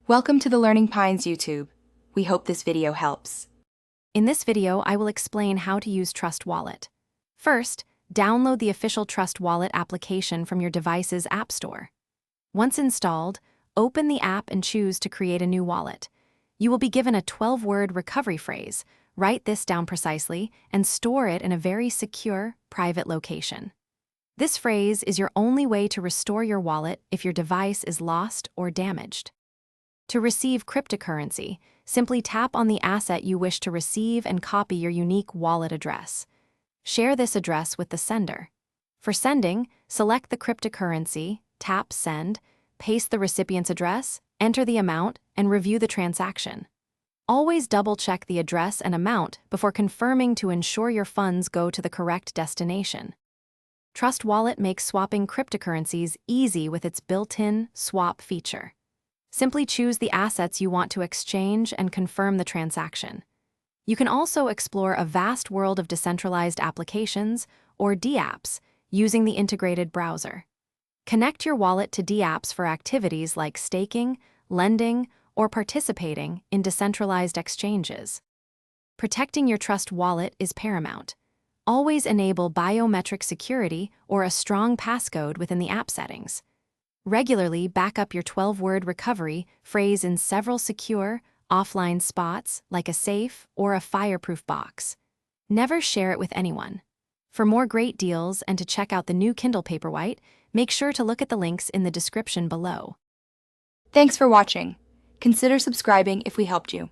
Welcome to the Learning Pines YouTube. We hope this video helps. In this video, I will explain how to use Trust Wallet. First, download the official Trust Wallet application from your device's App Store. Once installed, open the app and choose to create a new wallet. You will be given a 12-word recovery phrase. Write this down precisely and store it in a very secure, private location. This phrase is your only way to restore your wallet if your device is lost or damaged. To receive cryptocurrency, simply tap on the asset you wish to receive and copy your unique wallet address. Share this address with the sender. For sending, select the cryptocurrency, tap Send, paste the recipient's address, enter the amount, and review the transaction. Always double-check the address and amount before confirming to ensure your funds go to the correct destination. Trust Wallet makes swapping cryptocurrencies easy with its built-in swap feature. Simply choose the assets you want to exchange and confirm the transaction. You can also explore a vast world of decentralized applications, or dApps, using the integrated browser. Connect your wallet to dApps for activities like staking, lending, or participating in decentralized exchanges. Protecting your Trust Wallet is paramount. Always enable biometric security or a strong passcode within the app settings. Regularly back up your 12-word recovery phrase in several secure, offline spots like a safe or a fireproof box. Never share it with anyone. For more great deals and to check out the new Kindle Paperwhite, make sure to look at the links in the description below. Thanks for watching. Consider subscribing if we helped you.